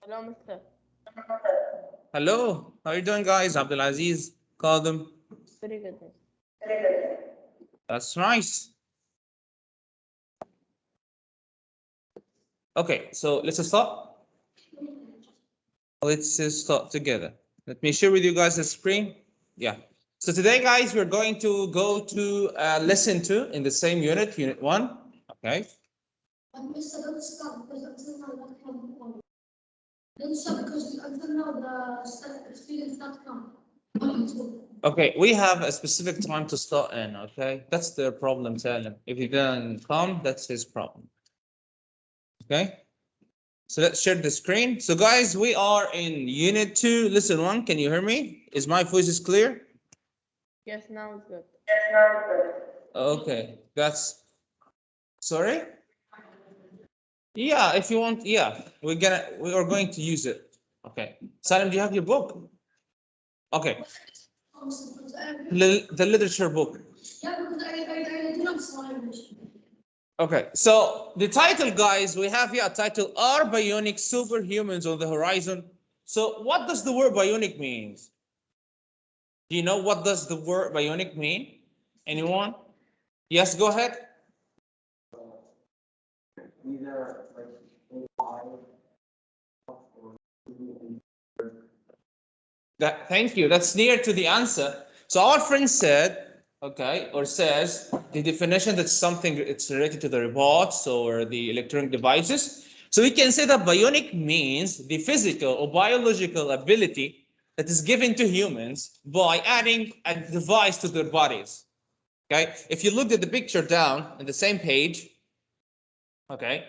Hello, Mister. Hello, how are you doing, guys? Abdulaziz, Kadam. Very good. That's nice. Okay, so let's start. Let's start together. Let me share with you guys the screen. Yeah. So today, guys, we're going to go to lesson 2 in the same unit, unit 1. Okay. But Mr. Don't stop because until now that come. Don't stop because until now the students not come. Okay, we have a specific time to start in, okay? That's their problem, tell him. If he doesn't come, that's his problem. Okay? So let's share the screen. So guys, we are in unit 2, lesson 1. Can you hear me? Is my voice is clear? Yes, now it's good. Okay, that's sorry? Yeah, if you want, yeah, we are going to use it. Okay. Salim, do you have your book? Okay. The literature book. Yeah, because I do not saw English. Okay, so the title, guys, we have here a title: Are bionic superhumans on the horizon? So, what does the word bionic mean? Do you know what does the word bionic mean? Anyone? Yes, go ahead. Thank you. That's near to the answer. So our friend said, okay, or says the definition that's something it's related to the robots or the electronic devices. So we can say that bionic means the physical or biological ability that is given to humans by adding a device to their bodies. Okay, if you look at the picture down in the same page, okay.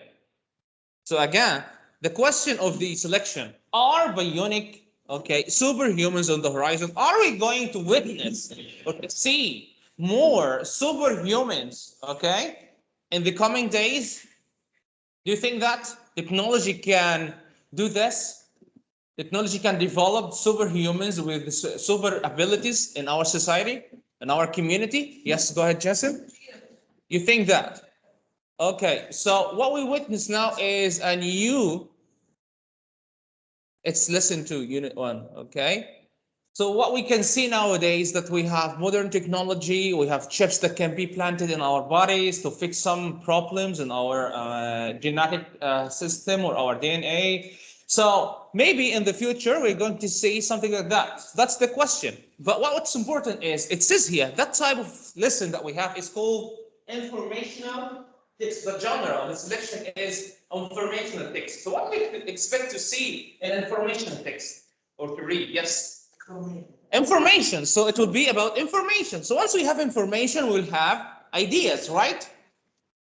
So again, the question of the selection: Are bionic, okay, superhumans on the horizon? Are we going to witness or see more superhumans, okay, in the coming days? Do you think that technology can do this? Technology can develop superhumans with super abilities in our society, in our community? Yes, go ahead, Jason. You think that? Okay, so what we witness now is a new, it's lesson 2, unit 1, okay? So what we can see nowadays that we have modern technology, we have chips that can be planted in our bodies to fix some problems in our genetic system or our DNA. So maybe in the future we're going to see something like that. That's the question. But what's important is it says here that type of lesson that we have is called informational text. The genre, the selection is informational text. So what we expect to see in informational text or to read? Yes. Information. So it will be about information. So once we have information, we'll have ideas, right?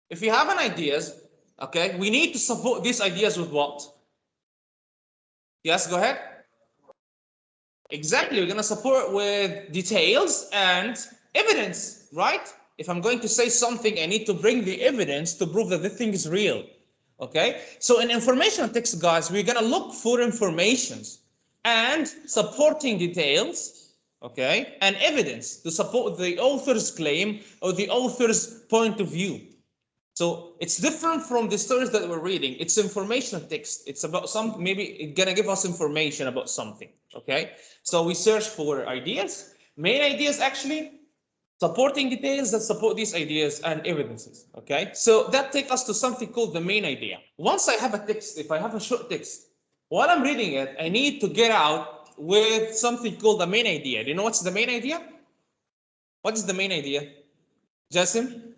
If you have an ideas, okay, we need to support these ideas with what? Yes, go ahead. Exactly. We're going to support with details and evidence, right? If I'm going to say something, I need to bring the evidence to prove that the thing is real. Okay? So in information text, guys, we're going to look for informations and supporting details, okay, and evidence to support the author's claim or the author's point of view. So it's different from the stories that we're reading. It's informational text. It's about some, maybe it's gonna give us information about something. Okay. So we search for ideas, main ideas actually, supporting details that support these ideas and evidences. Okay. So that takes us to something called the main idea. Once I have a text, if I have a short text, while I'm reading it, I need to get out with something called the main idea. Do you know what's the main idea? What is the main idea? Jasim?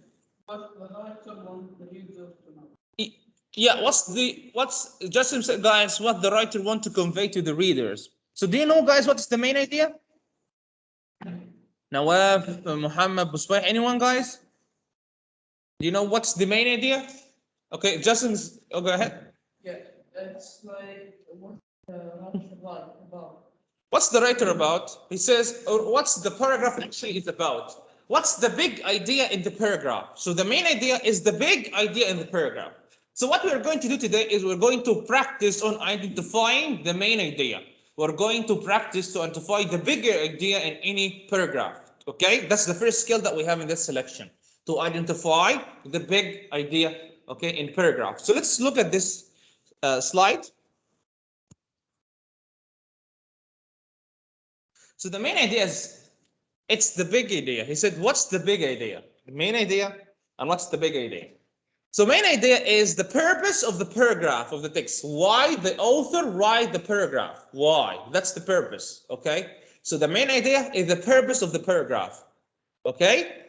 Yeah, what's Justin said, guys, what the writer want to convey to the readers. So do you know, guys, what is the main idea? Nawaf, Muhammad, Busbay, anyone, guys? Do you know what's the main idea? Okay, Justin's, oh, go ahead. Yeah, that's like what about. What's the writer about? He says, or what's the paragraph actually is about? What's the big idea in the paragraph? So the main idea is the big idea in the paragraph. So what we're going to do today is we're going to practice on identifying the main idea. We're going to practice to identify the bigger idea in any paragraph. Okay, that's the first skill that we have in this selection, to identify the big idea, okay, in paragraph. So let's look at this slide. So the main idea is, it's the big idea. He said, what's the big idea? The main idea, and what's the big idea? So main idea is the purpose of the paragraph of the text. Why the author write the paragraph? Why? That's the purpose, okay? So the main idea is the purpose of the paragraph, okay?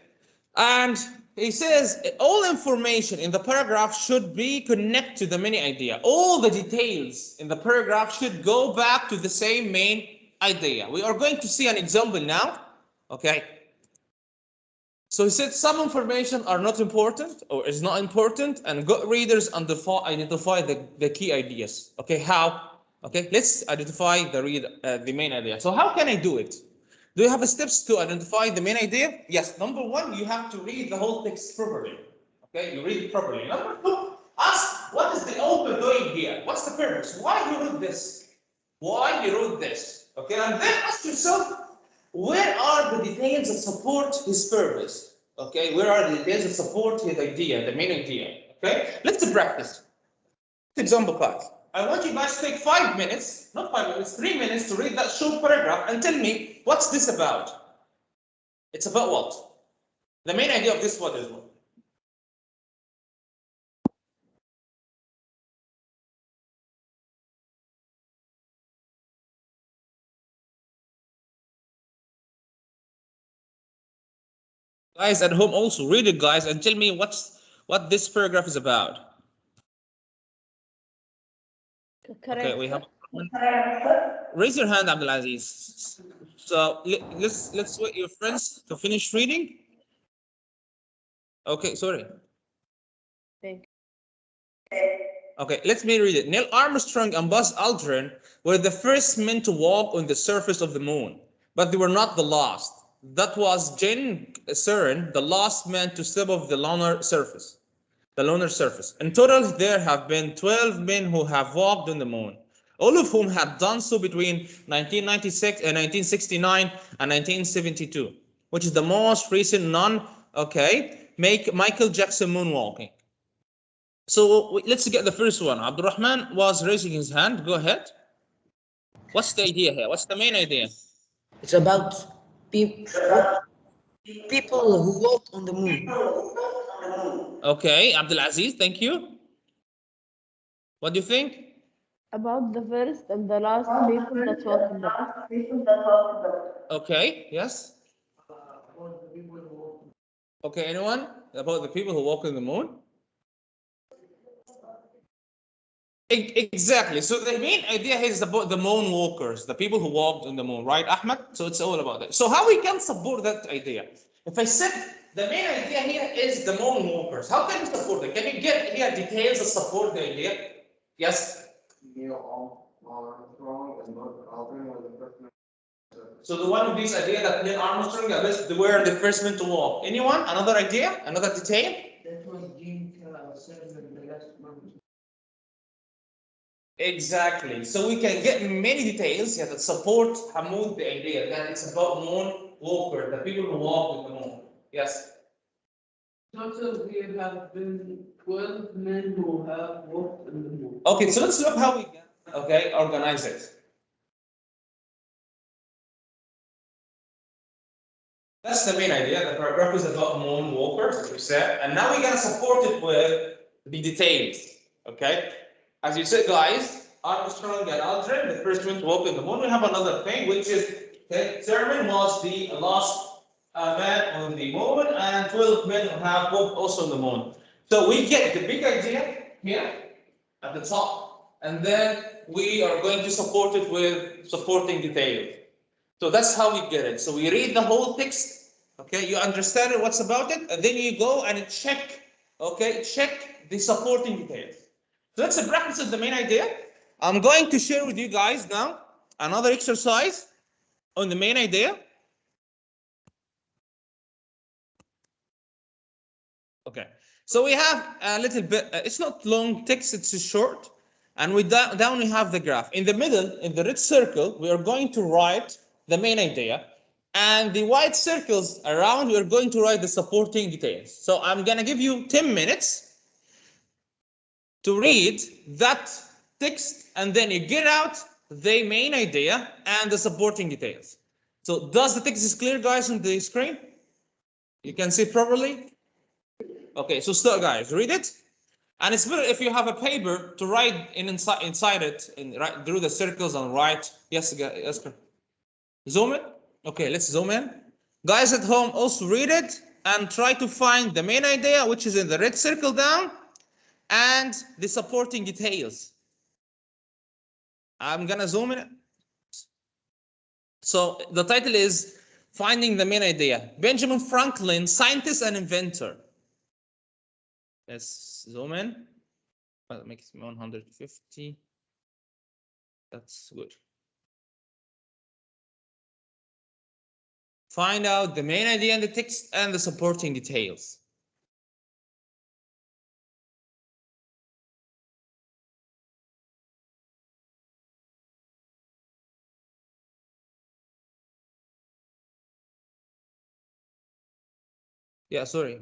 And he says all information in the paragraph should be connected to the main idea. All the details in the paragraph should go back to the same main idea. We are going to see an example now, okay? So he said some information are not important or is not important, and good readers identify the key ideas. Okay, how? Okay, let's identify the main idea. So how can I do it? Do you have steps to identify the main idea? Yes. Number one, you have to read the whole text properly. Okay, you read it properly. Number two, ask what is the author doing here? What's the purpose? Why he wrote this? Why he wrote this? Okay, and then ask yourself, where are the details that support his purpose? Okay, where are the details that support his idea, the main idea? Okay, let's practice. Example class. I want you guys to take 5 minutes, not 5 minutes, 3 minutes to read that short paragraph and tell me what's this about? It's about what? The main idea of this what is what? Guys at home also read it, guys, and tell me what this paragraph is about. Okay, we have. Raise your hand, Abdulaziz. So let's wait your friends to finish reading. Okay, sorry. Thank Okay, let me read it. Neil Armstrong and Buzz Aldrin were the first men to walk on the surface of the moon, but they were not the last. That was Jen Cernan, the last man to step off the lunar surface. In total, there have been 12 men who have walked on the moon, all of whom had done so between 1996 and 1969 and 1972, which is the most recent make Michael Jackson moonwalking. So let's get the first one. Abdurrahman was raising his hand. Go ahead. What's the idea here? What's the main idea? It's about people who walk on the moon. Okay, Abdulaziz, thank you. What do you think? about the first and the last people that walk in the Okay, yes. Okay, anyone? About the people who walk on the moon? Exactly. So the main idea here is about the moon walkers, the people who walked on the moon, right, Ahmed? So it's all about that. So how we can support that idea? If I said the main idea here is the moon walkers, how can we support it? Can you get here details that support the idea? Yes. Neil Armstrong and Buzz Aldrin were the first men. So the one of these idea that Neil Armstrong and they were the first men to walk. Anyone? Another idea? Another detail? That was Jen Cernan, the last one. Exactly. So we can get many details that support Hamoud the idea that it's about moon walker, the people who walk with the moon. Yes. Total, we have been 12 men who have walked in the moon. Okay, so let's look how we can organize it. That's the main idea. The paragraph is about moon walkers, as we said, and now we're gonna support it with the details. Okay. As you said, guys, Armstrong and Aldrin, the first one to walk in the moon. We have another thing, which is Cernan was the last man on the moon, and 12 men have walked also on the moon. So we get the big idea here at the top, and then we are going to support it with supporting details. So that's how we get it. So we read the whole text, okay? You understand what's about it, and then you go and check, okay? Check the supporting details. So that's a practice of the main idea. I'm going to share with you guys now another exercise on the main idea. Okay, so we have a little bit, it's not long text, it's short. And down we have the graph. In the middle, in the red circle, we are going to write the main idea. And the white circles around, we are going to write the supporting details. So I'm going to give you 10 minutes to read that text, and then you get out the main idea and the supporting details. So does the text is clear, guys, on the screen? You can see properly? Okay, so start, guys, read it. And it's better if you have a paper to write inside it and write through the circles and write. Yes, yes. Zoom in. Okay, let's zoom in. Guys at home, also read it and try to find the main idea, which is in the red circle down, and the supporting details. I'm gonna zoom in. So the title is Finding the Main Idea. Benjamin Franklin, scientist and inventor. Let's zoom in. That makes me 150. That's good. Find out the main idea in the text and the supporting details. Yeah, sorry.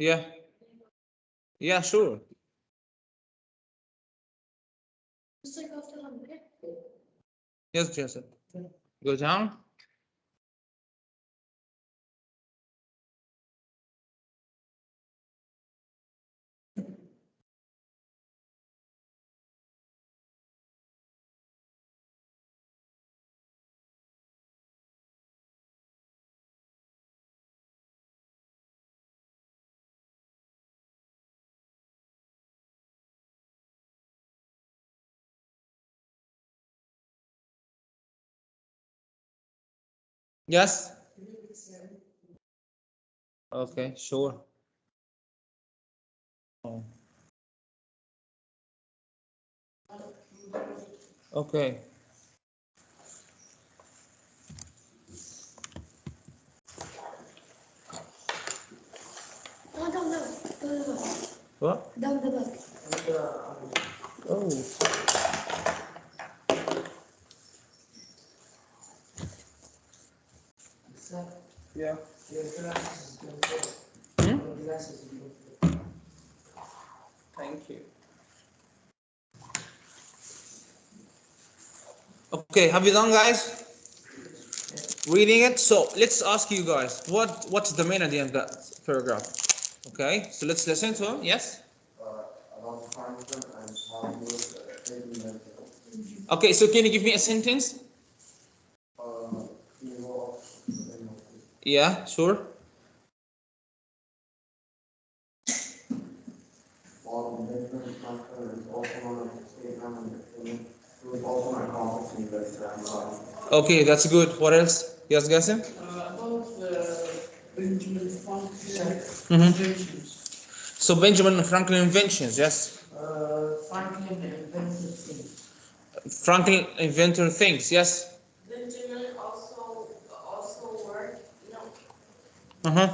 Yeah. Yeah, sure. Just take off the lamp, okay? Yes, Joseph. Go down. Yes. Okay, sure. Oh. Okay. Oh, down the back. What? Down the back. Oh. Yeah. Hmm? Thank you. Okay, have you done, guys? Reading it. So let's ask you guys, what's the main idea of that paragraph? Okay, so let's listen to him. Yes. About Franklin and how he was taking mental. Okay, so can you give me a sentence? He was, Yeah, sure. while Benjamin Franklin is also known as a statesman and opinion, he was also an accomplished inventor and scientist. Okay, that's good. What else? Yes, Gassim? About Benjamin Franklin Mhm. inventions. So Benjamin Franklin inventions. Yes. Franklin invented things. Franklin inventor things. Yes. Benjamin also worked, no, Uh-huh.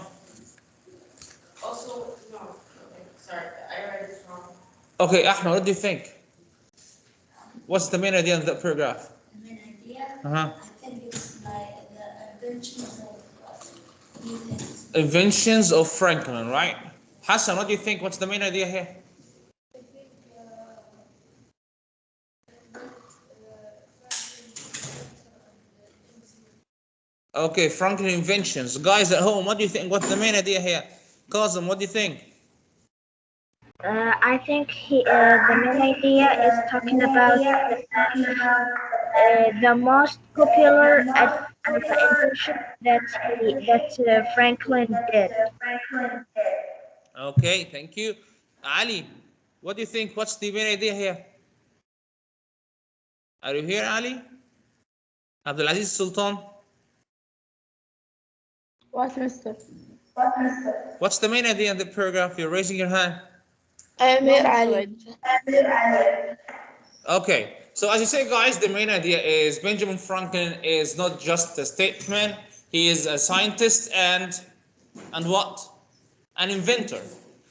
also, no, okay, sorry, I read this wrong. Okay, Ahmed, what do you think? What's the main idea of that paragraph? The main idea, Uh-huh. I think it's like the inventions of new things. Inventions of Franklin, right? Hassan, what do you think? What's the main idea here? I think Okay, Franklin inventions. Guys at home, what do you think? What's the main idea here? Kazim, what do you think? I think the main idea is talking about the most popular invention that Franklin did. Okay, thank you. Ali, what do you think? What's the main idea here? Are you here, Ali? Abdulaziz Sultan? What, mister? What's the main idea in the paragraph? You're raising your hand. I am here, Ali. Okay, so as you say, guys, the main idea is Benjamin Franklin is not just a statesman, He is a scientist and what? An inventor.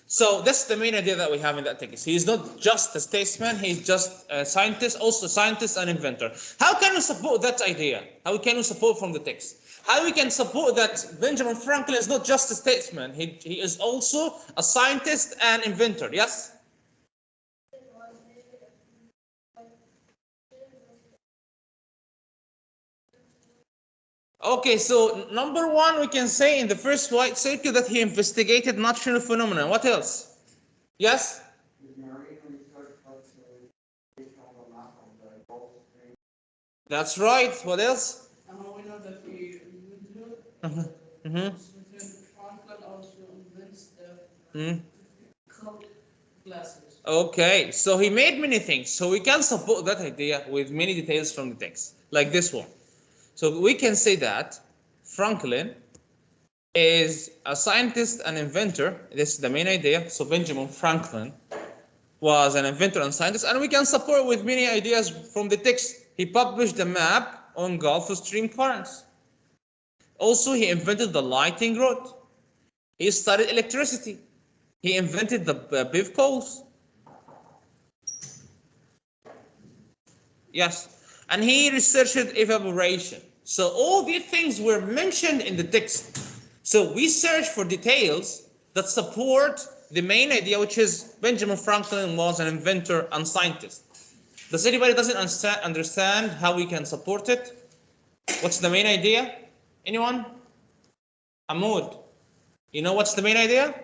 So that's the main idea that we have in that text. He is not just a statesman, he's just a scientist, also scientist and inventor. How can we support that idea? How can we support from the text? How we can support that Benjamin Franklin is not just a statesman, he is also a scientist and inventor, yes? Okay, so number one, we can say in the first white circle that he investigated natural phenomena. What else? Yes? His marine research helps based on the map on the Gulf Stream. That's right. What else? And how we know that he invented it? Mm-hmm. Franklin also invents the Mm. coat glasses. Okay, so he made many things. So we can support that idea with many details from the text, like this one. So we can say that Franklin is a scientist and inventor. This is the main idea. So Benjamin Franklin was an inventor and scientist, and we can support with many ideas from the text. He published a map on Gulf Stream currents. Also, he invented the lighting rod. He studied electricity. He invented the beef coals. Yes, and he researched evaporation. So all these things were mentioned in the text. So we search for details that support the main idea, which is Benjamin Franklin was an inventor and scientist. Does anybody doesn't understand how we can support it? What's the main idea? Anyone? Ahmoud, you know what's the main idea?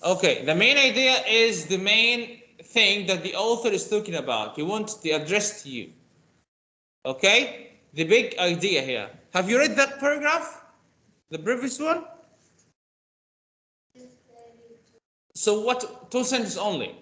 Okay, the main idea is the main thing that the author is talking about. He wants to address to you. Okay? The big idea here. Have you read that paragraph? The previous one? So what? 2 sentences only.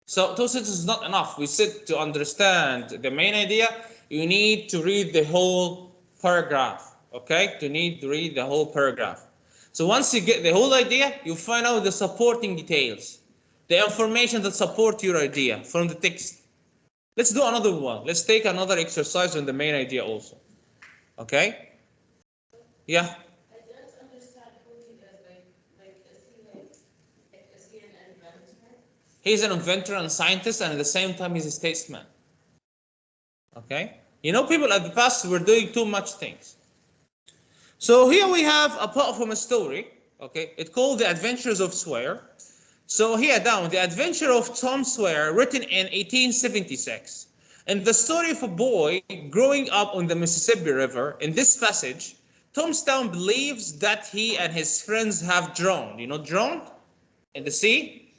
So 2 sentences is not enough. We said to understand the main idea, you need to read the whole paragraph. Okay? You need to read the whole paragraph. So once you get the whole idea, you find out the supporting details, the information that support your idea from the text. Let's do another one. Let's take another exercise on the main idea also. Okay? Yeah. I don't understand who he is. Is he an inventor? He's an inventor and scientist, and at the same time, he's a statesman. Okay? You know, people at the past were doing too much things. So here we have a part from a story. Okay? It's called The Adventures of Sawyer. So here down, The Adventure of Tom Sawyer, written in 1876. And the story of a boy growing up on the Mississippi River. In this passage, Tomstown believes that he and his friends have drowned. You know, drowned in the sea?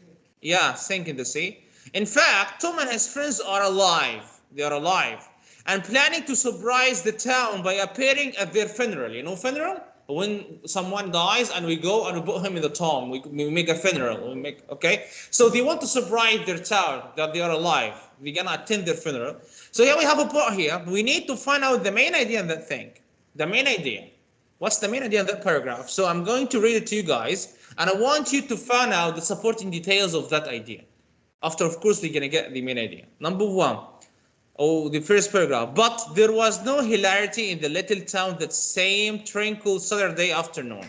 Yeah, sink in the sea. In fact, Tom and his friends are alive. They are alive. And planning to surprise the town by appearing at their funeral. You know funeral? When someone dies and we go and we put him in the tomb. We make a funeral. Okay? So they want to surprise their town that they are alive. We're going to attend their funeral. So here we have a part here. We need to find out the main idea in that thing. The main idea. What's the main idea in that paragraph? So I'm going to read it to you guys. And I want you to find out the supporting details of that idea. After, of course, we're going to get the main idea. Number one. Oh, the first paragraph. But there was no hilarity in the little town that same tranquil Saturday afternoon.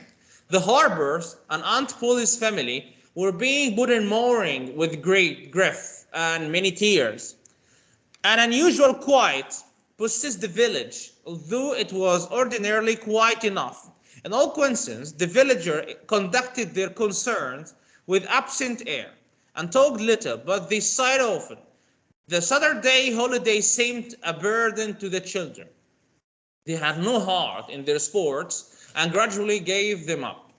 The Harbors and Aunt Polly's family were being put in mourning with great grief and many tears. An unusual quiet possessed the village, although it was ordinarily quiet enough. In all conscience, the villagers conducted their concerns with absent air and talked little, but they sighed often. The Saturday holiday seemed a burden to the children. They had no heart in their sports and gradually gave them up.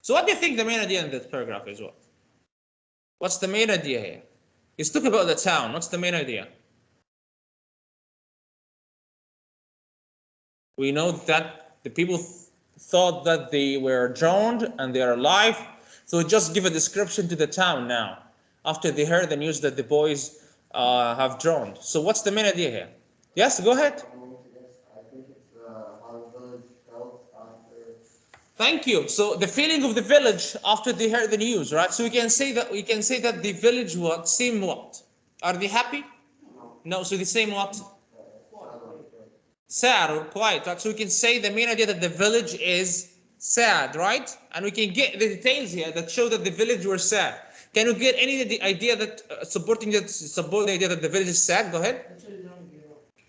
So what do you think the main idea in that paragraph is? What's the main idea here? He's talking about the town. What's the main idea? We know that the people thought that they were drowned and they are alive. So just give a description to the town now, after they heard the news that the boys have drowned. So what's the main idea here? Yes, go ahead. I think it's how the village felt after. Thank you. So the feeling of the village after they heard the news, right? So we can say that the village seem what? Are they happy? No. So the same what? Sad or quiet, right? So we can say the main idea that the village is sad, right? And we can get the details here that show that the village were sad. Can you get any of the idea that support the idea that the village is sad? Go ahead.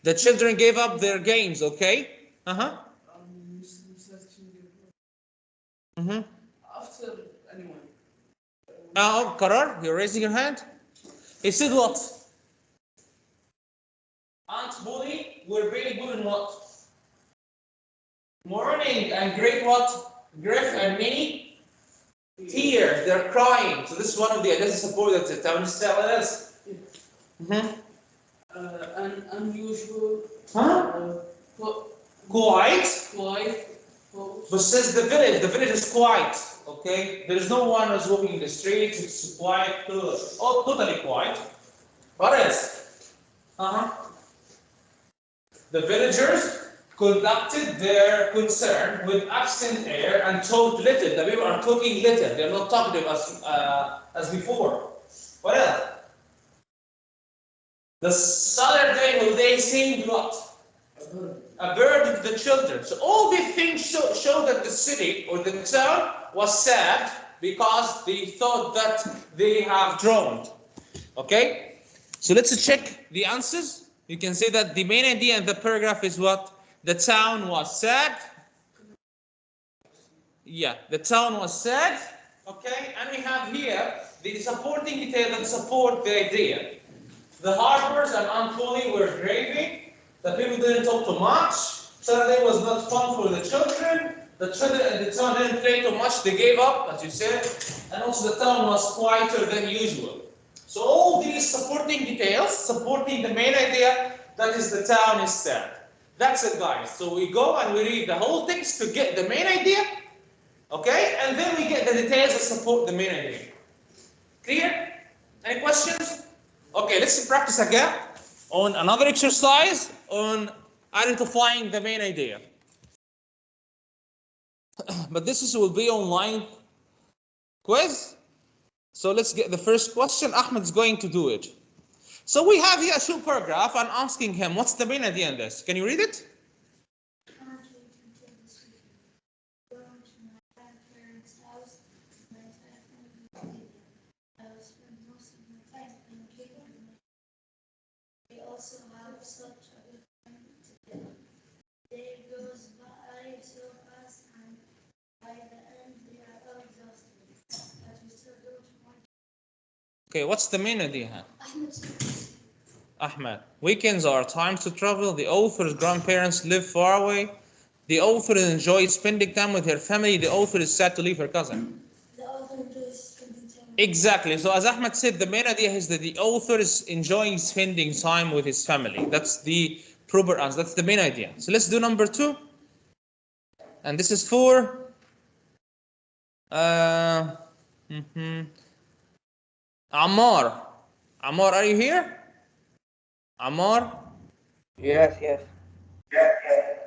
The children gave up their games, okay? Uh-huh. Mm-hmm. After anyone. Oh, Karar, you're raising your hand? He said what? Aunt Bully, we're really good in what? Mourning and great what? Grief and many tears. They're crying. So this is one of the ideas of support that the town is telling us. Mm-hmm. An unusual. Huh? Quiet. But says the village is quiet. Okay? There is no one who's walking in the streets. It's quiet. Oh, totally quiet. What else? The villagers conducted their concern with absent air and talked little. The people are talking little. They're not talkative as before. What else? The Saturday will they sing what? A bird to the children. So all these things show that the city or the town was sad because they thought that they have drowned. Okay? So let's check the answers. You can say that the main idea in the paragraph is what? The town was sad. Yeah, the town was sad. Okay, and we have here the supporting detail that support the idea. The harbors and Aunt Polly were grieving. The people didn't talk too much. Saturday was not fun for the children. The children and the town didn't play too much. They gave up, as you said. And also the town was quieter than usual. So all these supporting details, supporting the main idea, that is the town is sad. That's it, guys. So we go and we read the whole things to get the main idea, okay? And then we get the details that support the main idea. Clear? Any questions? Okay, let's practice again on another exercise on identifying the main idea. But this will be online quiz. So let's get the first question. Ahmed's going to do it. So we have here a short paragraph and asking him, what's the main idea in this? Can you read it? They also have such a good time together. Day goes by so fast, and by the end they are all exhausted. But we still don't want. Okay, what's the main idea? Ahmed. Weekends are times to travel. The author's grandparents live far away. The author enjoys spending time with her family. The author is sad to leave her cousin. The author enjoys spending time. Exactly. So as Ahmed said, the main idea is that the author is enjoying spending time with his family. That's the proper answer. That's the main idea. So let's do number 2. And this is for Ammar. Ammar, are you here? Ammar? Yes.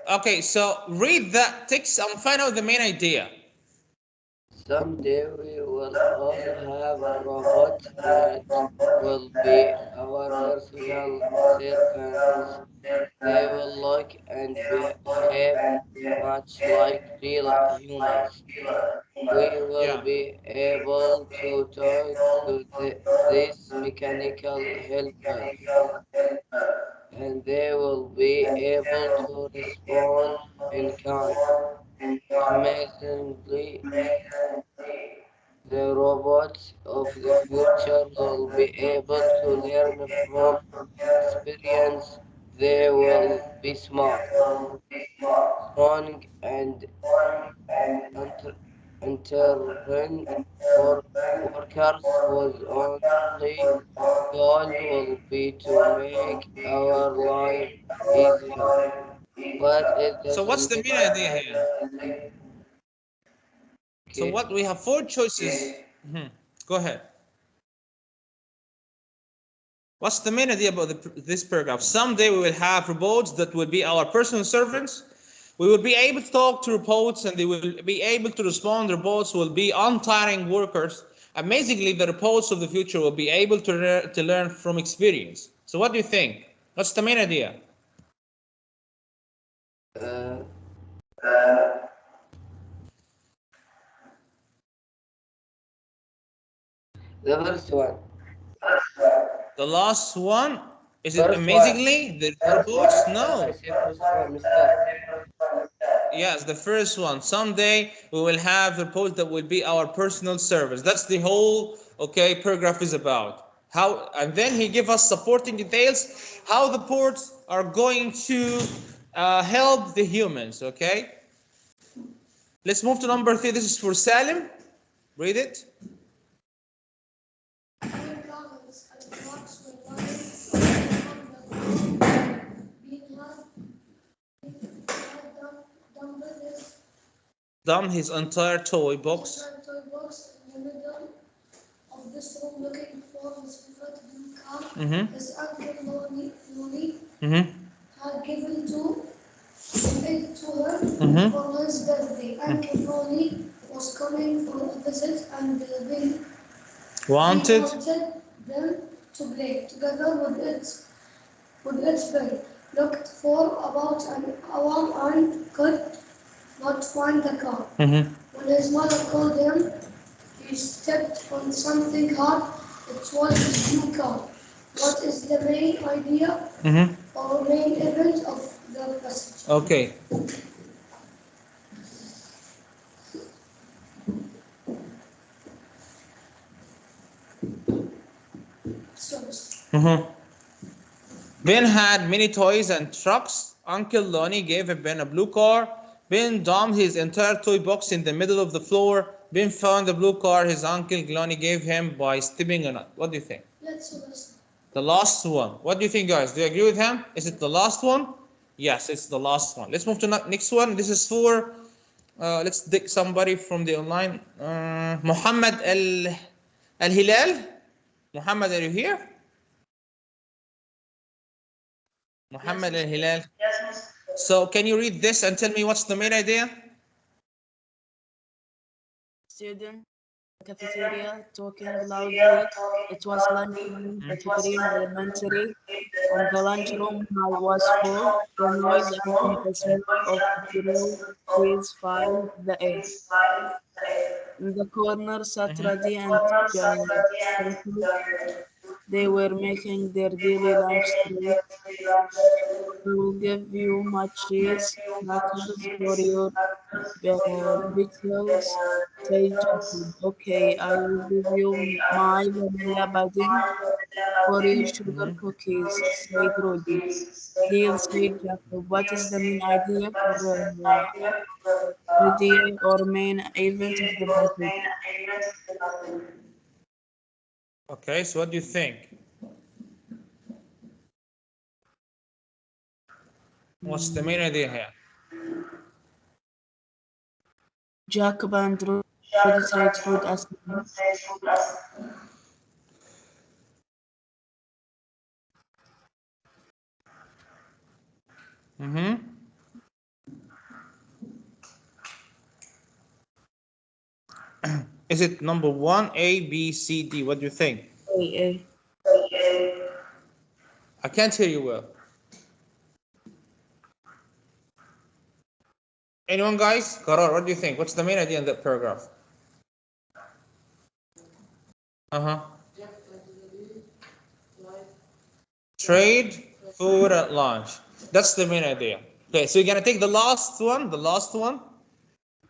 Okay, so read that text and find out the main idea. Someday we will all have a robot that will be our personal servants. They will look and behave much like real humans. We will be able to talk to these mechanical helpers, and they will be able to respond in kind. Amazingly, the robots of the future will be able to learn from experience. They will be smart, strong, and intelligent workers whose only goal will be to make our life easier. What is So what's the the main idea here? So okay? what we have 4 choices. Go ahead. What's the main idea about this paragraph? Someday we will have robots that will be our personal servants. We will be able to talk to robots and they will be able to respond. Robots will be untiring workers. Amazingly, the robots of the future will be able to learn from experience. So what do you think? What's the main idea? Uh, the first one. The last one. Is it First one. amazingly the First robots? one. I No. say first one, Mister. Yes, the first one. Someday we will have reports that will be our personal servers. That's the whole paragraph is about. How, and then he give us supporting details how the ports are going to help the humans. Okay. Let's move to number 3. This is for Salim. Read it. When garments and clocks were lying on the ground, being had Dump his entire toy box. toy box in the middle of this room looking for his favorite blue car. His uncle Lonnie had given it to her for his birthday. Uncle Lonnie was coming for a visit and Bill Wanted. wanted them to play together with its bill. Looked for about an hour and could not find the car. When his mother called him, he stepped on something hard. It was his new car. What is the main idea or main event of the passage? Okay. Ben had many toys and trucks. Uncle Lonnie gave Ben a blue car. Ben dumped his entire toy box in the middle of the floor. Ben found the blue car his uncle Lonnie gave him by stepping on it. What do you think? Let's listen. The last one. What do you think, guys? Do you agree with him? Is it the last one? Yes, it's the last one. Let's move to next one. This is for, let's take somebody from the online. Muhammad Al-Hilal. Muhammad, are you here? Muhammad Al-Hilal. So can you read this and tell me what's the main idea? Student cafeteria talking loudly. It was lunchtime at Green Elementary. On the lunchroom hall was full. The noise and the smell of raw cheese filled the air. In the corner sat Radi and Jafet. They were making their daily lunch straight. I will give you my cheese crackers for your pickles, said Jacob. Okay, I will give you my vanilla pudding for your sugar cookies, said Rudy. Deal, said Jacob. What is the main idea for idea or main event of the passage? Okay, so what do you think? What's the main idea here? Jacob and Rudy trade food as well. Is it number 1, A, B, C, D? What do you think? A. I can't hear you well. Anyone, guys? Qarar, what do you think? What's the main idea in that paragraph? Trade food at lunch. That's the main idea. Okay, so you're gonna take the last one.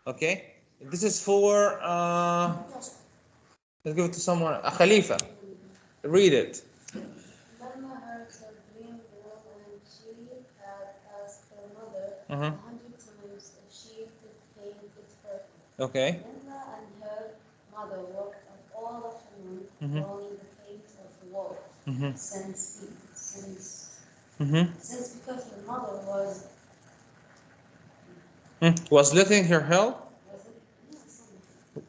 Okay, this is for let's give it to someone. Khalifa, read it. Mama heard her dream girl and she had asked her mother 100 times if she could paint it purple. Okay. Linda and her mother worked all afternoon drawing the paint of the wall since because her mother Was letting her help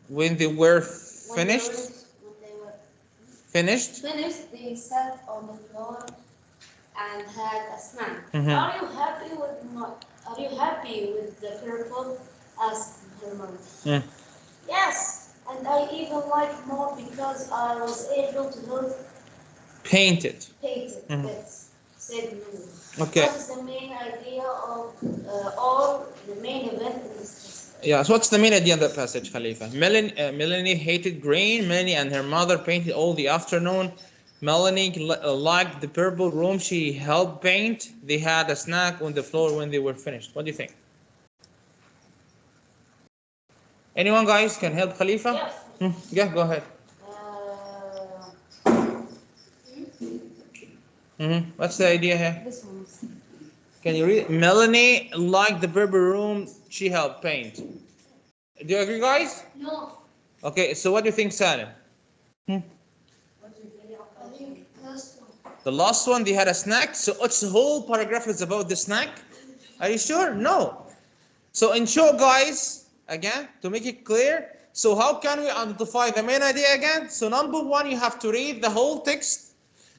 when they were finished. when they were Finished. they sat on the floor and had a snack. Are you happy with the purple? Asked her mother. Yes, and I even like more because I was able to help Paint it. paint it. Yes, said Lou. Okay. What is the main idea of or the main event in this case. Yeah, so what's the main idea in that passage, Khalifa? Melanie hated green. Melanie and her mother painted all the afternoon. Melanie liked the purple room she helped paint. They had a snack on the floor when they were finished. What do you think? Anyone, guys, can help Khalifa? Yes. Yeah, go ahead. What's the idea here? This one. Can you read? Melanie liked the purple room she helped paint. Do you agree, guys? No. Okay, so what do you think, Salim? I think last one. The last one, they had a snack. So its whole paragraph is about the snack. Are you sure? No. So in short, guys, again, to make it clear, so how can we identify the main idea again? So number one, you have to read the whole text,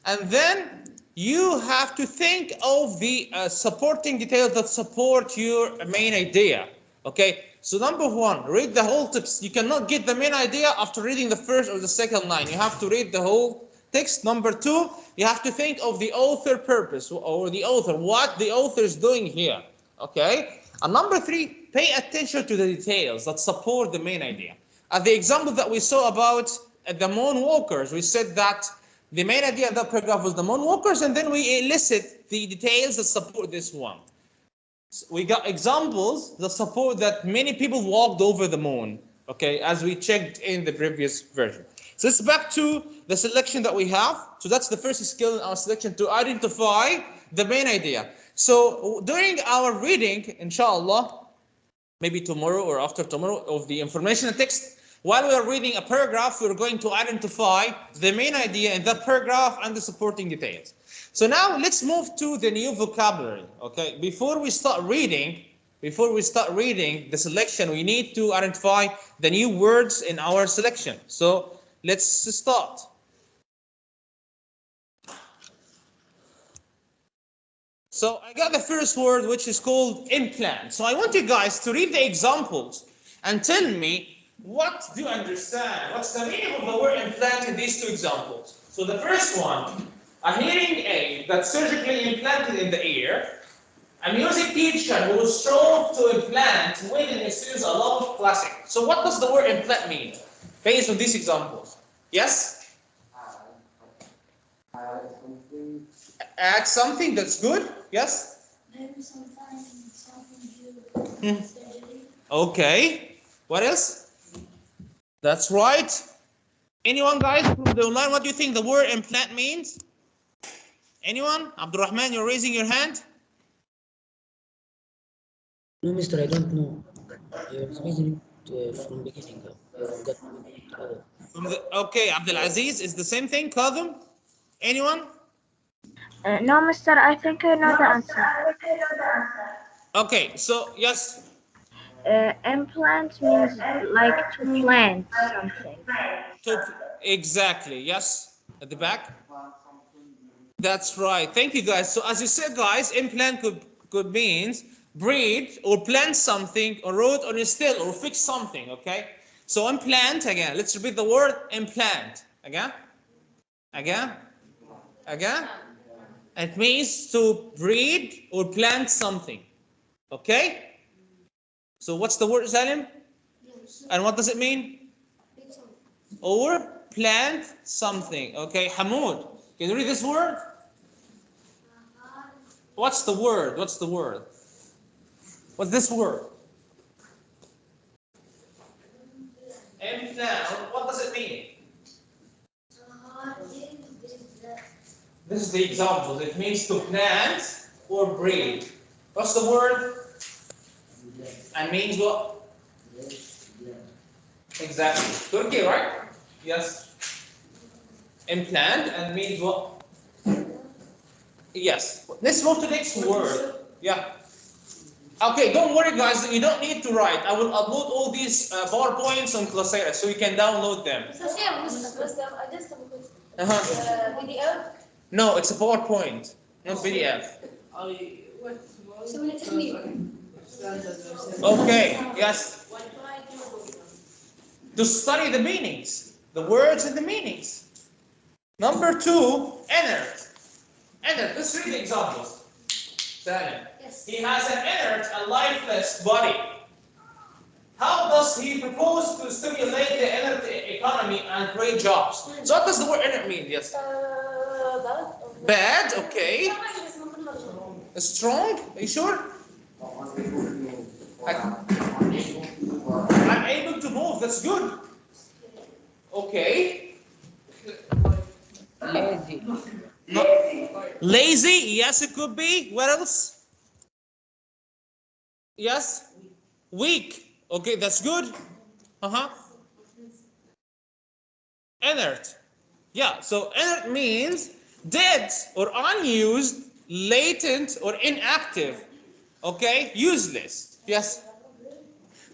and then you have to think of the supporting details that support your main idea. Okay, so number one, read the whole text. You cannot get the main idea after reading the first or the second line. You have to read the whole text. Number two, you have to think of the author purpose or the author, what the author is doing here. Okay, and number three, pay attention to the details that support the main idea. The example that we saw about the moon walkers, we said that the main idea of that paragraph was the moon walkers, and then we elicit the details that support this one. So we got examples that support that many people walked over the moon, okay, as we checked in the previous version. So it's back to the selection that we have. So that's the first skill in our selection, to identify the main idea. So during our reading, inshallah, maybe tomorrow or after tomorrow, of the informational text, while we are reading a paragraph, we're going to identify the main idea in that paragraph and the supporting details. So now let's move to the new vocabulary. Okay, before we start reading the selection, we need to identify the new words in our selection. So let's start. So I got the first word, which is called implant. So I want you guys to read the examples and tell me, what do you understand? What's the meaning of the word implant in these two examples? So the first one, a hearing aid that's surgically implanted in the ear. A music teacher who strove to implant when he students a love of classic. So what does the word implant mean based on these examples? Yes? Add something that's good? Yes? Maybe sometimes something to surgery. Okay. What else? That's right. Anyone, guys, from the online, what do you think the word implant means? Anyone? Abdurrahman, you're raising your hand? No, mister, I don't know. I was reading it from beginning. I forgot. Okay, Abdulaziz, is the same thing, Kadhim? Anyone? No, mister, I think I know the answer. Okay, so yes. Implant means like to plant something. Exactly, yes. At the back. That's right. Thank you, guys. So as you said, guys, implant could means breed or plant something or root on a still or fix something. Okay. So implant again. Let's repeat the word implant again. Again. It means to breed or plant something. Okay. So what's the word, Salim? And what does it mean? Or plant something. Okay. Hamoud, can you read this word? What's the word? What's the word? What's this word? Implant. What does it mean? This is the example. It means to plant or breed. What's the word? And means what? Exactly. Turkey, right? Yes. Implant and means what? Yes. Let's move to the next word. Yeah. Okay, don't worry, guys. You don't need to write. I will upload all these PowerPoints on Coursera, so you can download them. I just have a question. PDF? No, it's a PowerPoint, not PDF. Okay, yes. To study the meanings, the words and the meanings. Number two, enter. Enter. Let's read the examples. Stalin. Yes. He has an inert and lifeless body. How does he propose to stimulate the inert economy and create jobs? So what does the word inert mean? Yes. Bad, okay. Strong, are you sure? I'm able to move, that's good. Okay. Lazy. Not lazy, yes it could be. What else? Yes? Weak. Okay, that's good. Uh-huh. Inert. Yeah, so inert means dead or unused, latent or inactive. Okay? Useless. Yes?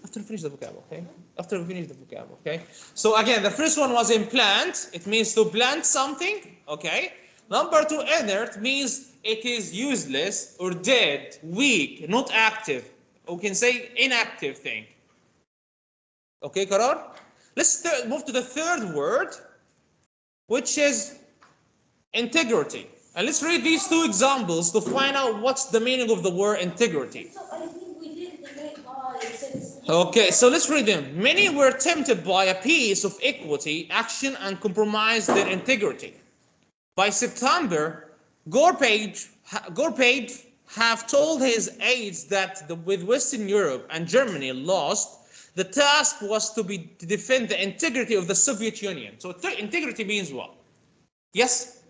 After we finish the vocab, okay? After we finish the vocab, okay? So again, the first one was implant. It means to plant something, okay? Number two, inert means it is useless or dead, weak, not active. Or we can say inactive thing. Okay, Karar? Let's move to the third word, which is integrity. And let's read these two examples to find out what's the meaning of the word integrity. Okay, so let's read them. Many were tempted by a piece of equity, action, and compromised their integrity. By September, Gorpage have told his aides that with Western Europe and Germany lost, the task was to defend the integrity of the Soviet Union. So integrity means what? Yes?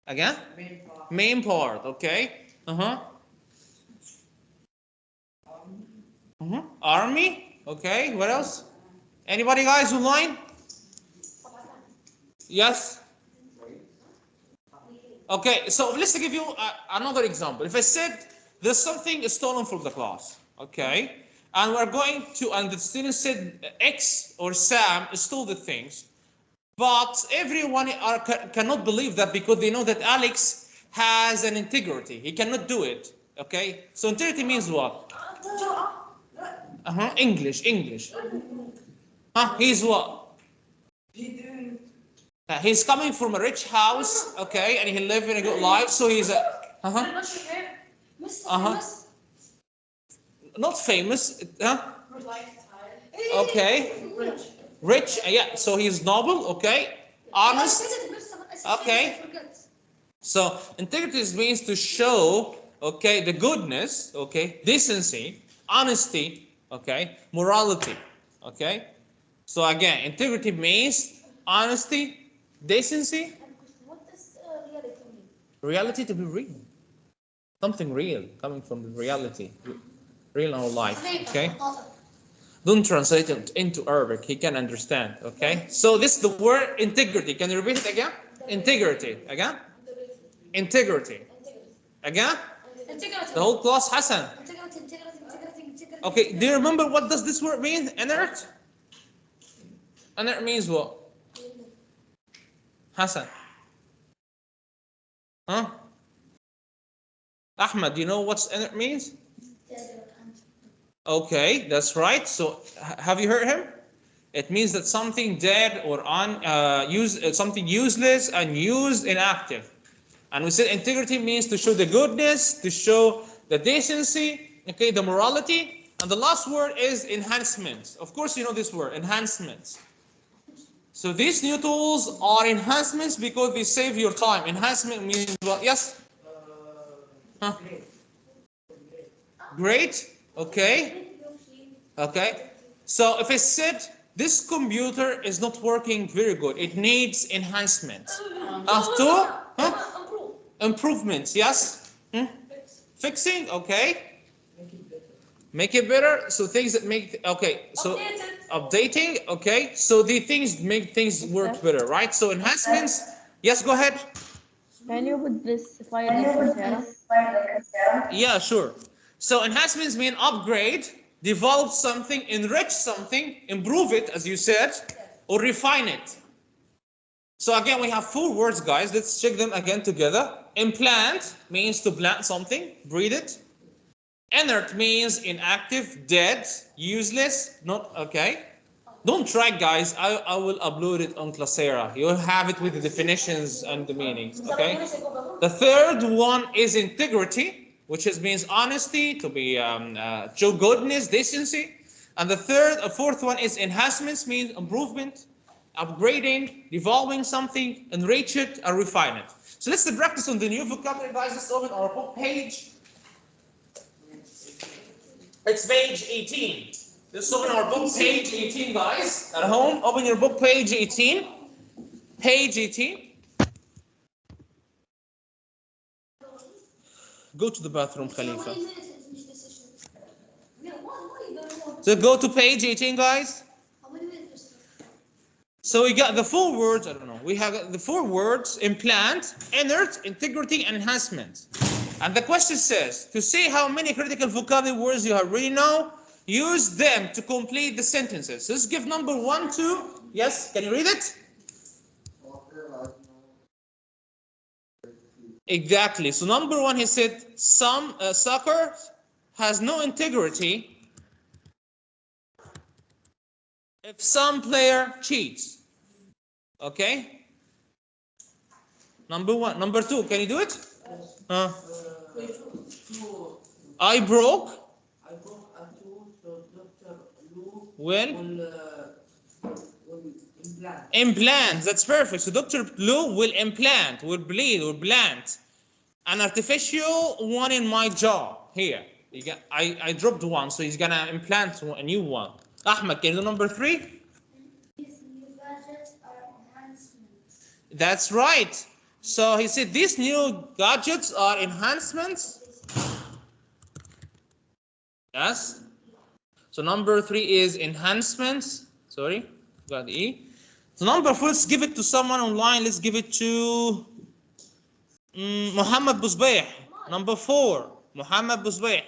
Again? Main part, okay. Uh-huh. Army, okay. What else? Anybody guys online? Yes? Okay, so let's give you another example. If I said there's something stolen from the class, okay, and we're going to, and the student said X or Sam stole the things, but everyone cannot believe that because they know that Alex has an integrity. He cannot do it, okay? So integrity means what? English. He's what? He's coming from a rich house, okay, and he lived in a good life, so he's a not famous, okay, rich, yeah, so he's noble, okay, honest, okay. So integrity means to show, okay, the goodness, okay, decency, honesty, okay, morality, okay. So again, integrity means honesty, decency. What does reality mean? Reality, to be real. Something real, coming from the reality. Real in our life, okay? Don't translate it into Arabic, he can understand, okay? So this is the word integrity. Can you repeat it again? Integrity. Again? Integrity. Again? The whole class, Hassan. Okay, do you remember what does this word mean? Inert? Inert means what? Hassan. Huh? Ahmed, do you know what inert means? Okay, that's right. So have you heard him? It means that something dead or something useless and used inactive. And we said integrity means to show the goodness, to show the decency, okay, the morality. And the last word is enhancements. Of course, you know this word, enhancements. So these new tools are enhancements because they save your time. Enhancement means what? Yes? Great. Okay. Okay. So if I said this computer is not working very good, it needs enhancement. Improvements. Yes. Fixing. Okay. Make it better. So things that make okay. So updating. Okay. So the things make things work better, right? So enhancements. Yes. Go ahead. Can you put this file in Sarah? Yeah, sure. So enhancements mean upgrade, develop something, enrich something, improve it, as you said, or refine it. So again, we have 4 words, guys. Let's check them again together. Implant means to plant something, breed it. Inert means inactive, dead, useless, not okay. Don't try, guys. I will upload it on Classera. You'll have it with the definitions and the meanings, okay? The third one is integrity. which is means honesty, to be show goodness, decency. And the fourth one is enhancements, means improvement, upgrading, evolving something, enrich it, and refine it. So let's practice on the new vocabulary, guys. Let's open our book page. It's page 18. Let's open our book page 18, guys. At home, open your book page 18. Page 18. Go to the bathroom, Khalifa. So go to page 18, guys. So we got the 4 words, I don't know. We have the 4 words: implant, inert, integrity, enhancement. And the question says, to say how many critical vocabulary words you have really know, use them to complete the sentences. So let's give number 1, 2. Yes, can you read it? Exactly. So number 1, he said, soccer has no integrity if some player cheats. Okay? Number 1. Number 2, can you do it? I broke a tooth, so Dr. Lu will implant. implant. That's perfect. So Dr. Blue will implant, will bleed, will plant an artificial one in my jaw. Here. I dropped one, so he's gonna implant a new one. Ahmed, can you do number 3? These new gadgets are enhancements. That's right. So he said these new gadgets are enhancements. Yes. So number 3 is enhancements. Sorry, got E. So number 4, let's give it to someone online. Let's give it to Muhammad Busbeh. Number 4, Muhammad Busbeh.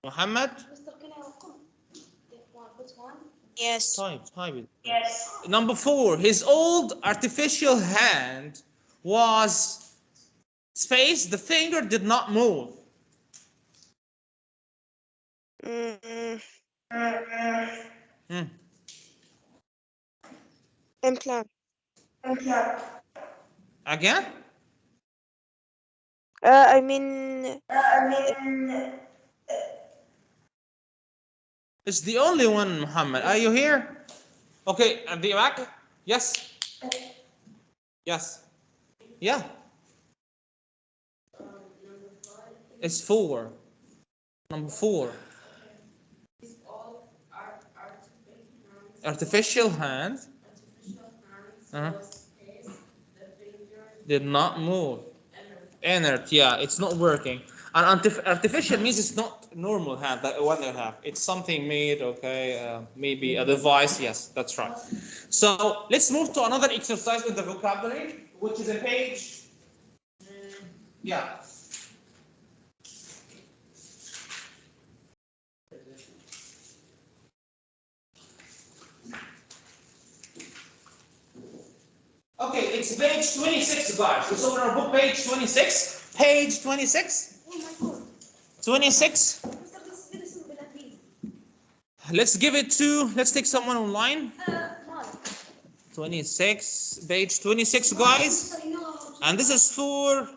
Muhammad? Yes. Type it. Yes. Number 4, his old artificial hand was spaced. The finger did not move. Implant. Again? I mean, It's the only one, Muhammad. Are you here? Okay, at the back? Yes. Yes. Yeah. It's 4. Number 4. Artificial hand did not move. Inert, yeah, it's not working. And artificial means it's not normal hand that one they have. It's something made, okay, maybe a device. Yes, that's right. So let's move to another exercise with the vocabulary, which is a page. Yeah. Okay, it's page 26, guys. Let's open our book, page 26. Page 26. 26. Let's give it to, let's take someone online. 26, page 26, guys. And this is for...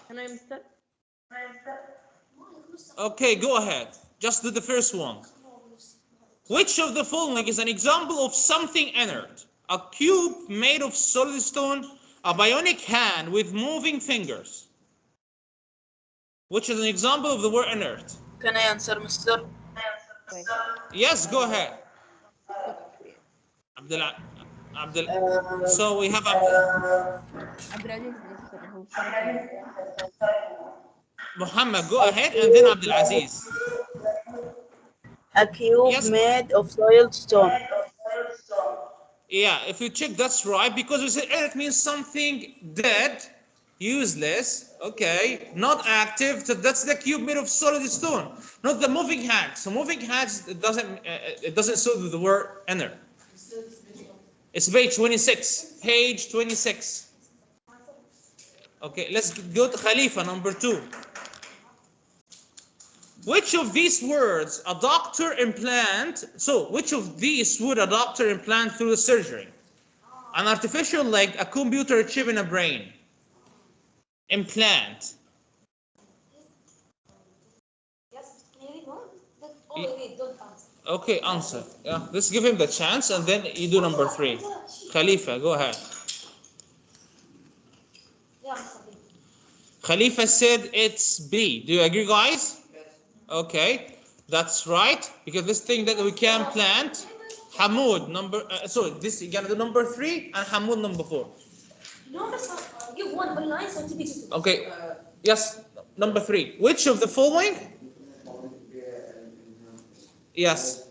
Can I mister? Okay, go ahead. Just do the first one. Which of the following is an example of something inert? A cube made of solid stone, a bionic hand with moving fingers. Which is an example of the word inert? Can I answer, Mister? Yes, go ahead. So we have Abdulaziz, Muhammad, go ahead, and then Abdulaziz. A cube Yes. made of solid stone. Yeah, if you check, that's right, because we said inert means something dead, useless, okay, not active. So that's the cube made of solid stone, not the moving hand. So moving hands, it doesn't suit with the word inert. It's page 26. Page 26. Okay, let's go to Khalifa, number 2. Which of these words a doctor implant? So, which of these would a doctor implant through the surgery? An artificial leg, a computer chip in a brain. Implant. Okay, answer. Yeah, let's give him the chance and then you do number 3. Khalifa, go ahead. Khalifa said it's B. Do you agree, guys? Okay, that's right. Because this thing that we can plant. Hamoud, sorry, this you gotta do number 3 and Hamoud number 4. Okay, yes, number 3. Which of the following? Yes.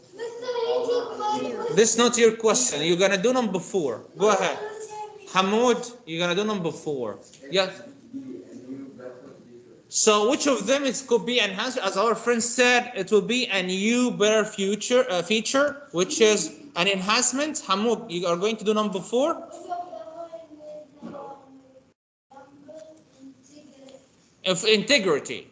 This is not your question. You're gonna do number 4. Go ahead. Hamoud, you're gonna do number 4. Yes. So which of them is could be enhanced? As our friend said, it will be a new, better feature, which is an enhancement. Hamoud, you are going to do number 4. Of integrity.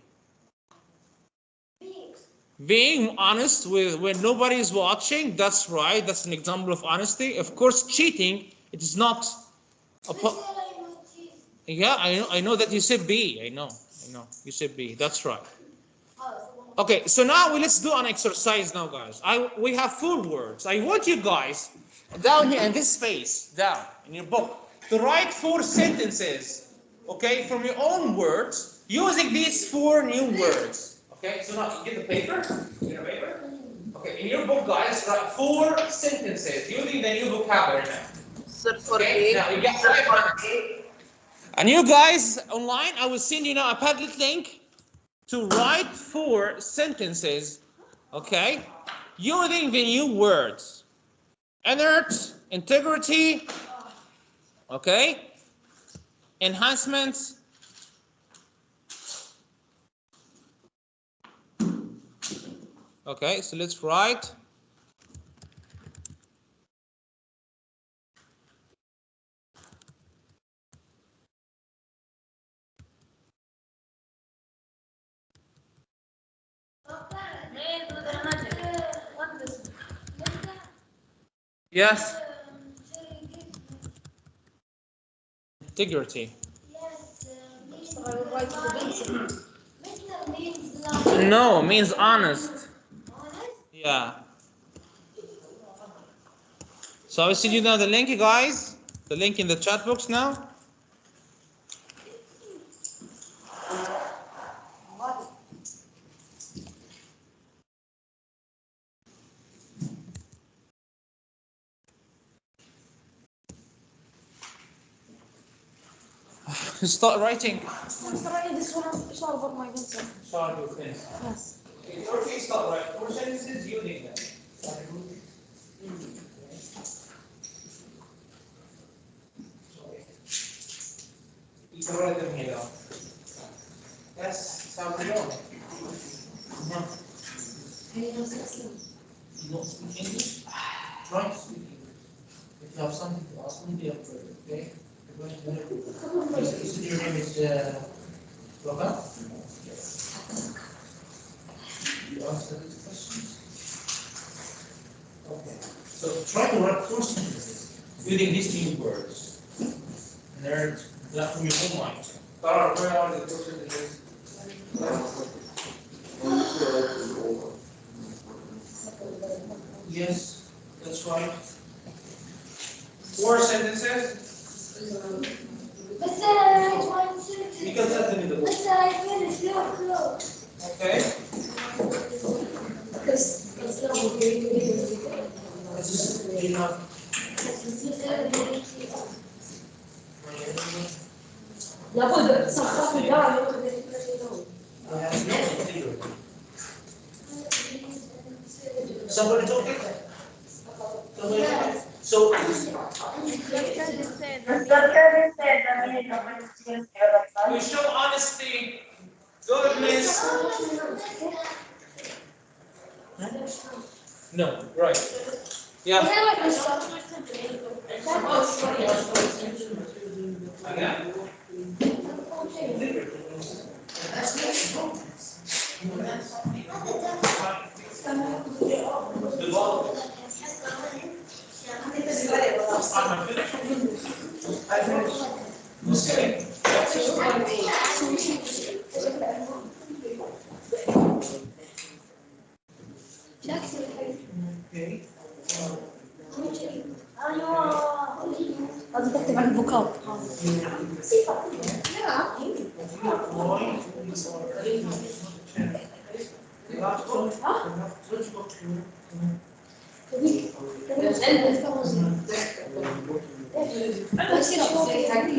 Being honest with when nobody is watching. That's right. That's an example of honesty. Of course, cheating. It is not. Yeah, I know that you said B. I know. You said B. That's right. Okay, so now let's do an exercise now, guys. We have 4 words. I want you guys down here in this space, down in your book, to write 4 sentences. Okay, from your own words, using these 4 new words. Okay, so now you get the paper. Get a paper. Okay, in your book, guys, write 4 sentences using the new vocabulary now. Okay, now you got 5 minutes. And you guys online, I will send you now a Padlet link to write 4 sentences, okay, using the new words. Inert, integrity, okay, enhancements, okay, so let's write. Yes. Integrity. No, means honest. Yeah. So I will send you now the link, guys. The link in the chat box now. Start writing. Start your pencil. Yes. Okay, start writing. 4 sentences using them. You can write them here down. Yes, sound good. You don't speak English? Try to speak English. If you have something to ask me, be afraid, okay? You're going to help you. You said your name is Robert? Yes. You answer these questions. Okay. So try to write 4 sentences using these new words. And they're left from your own mind. Tara, where are the 4 sentences? Yes, that's right. 4 sentences. You can tell them in the book. Okay. Somebody talking? So, we show honesty, goodness. No, right. Yeah. Again? The ball. I finished. Okay. لازم تكتب عن الفوكاب.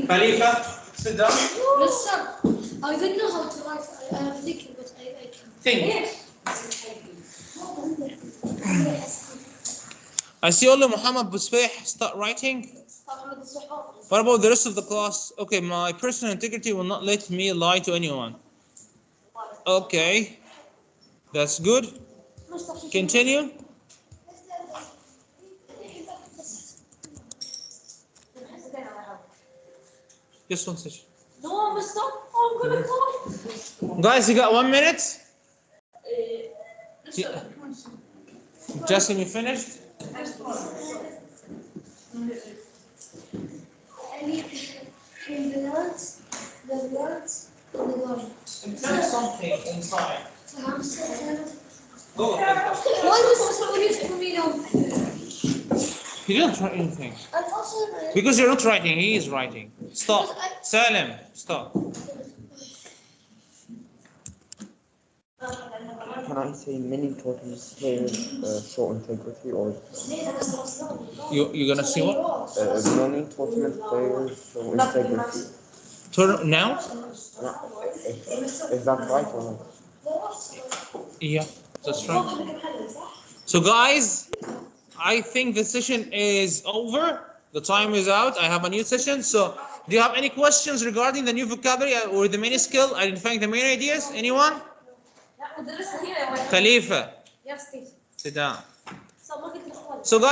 Khalifa, sit down. Yes, sir. I don't know how to write. I am thinking, but I can. Think. I see only Muhammad Busbeh start writing. What about the rest of the class? Okay, my personal integrity will not let me lie to anyone. Okay, that's good. Continue. Just one session. No, Mister. I'm gonna call. Guys, you got 1 minute? Just let me finish. Insert something inside. Go. Why was this for me now? He didn't write anything. Because you're not writing, he is writing. Stop. Salim, stop. Can I say many totems players show integrity, or You're gonna see what? many tournament players show integrity? Turn now? Is that right or not? Yeah, that's right. So guys, I think the session is over. The time is out. I have a new session. So do you have any questions regarding the new vocabulary or the main skill, identifying the main ideas? Anyone? Khalifa. Sit down. So guys,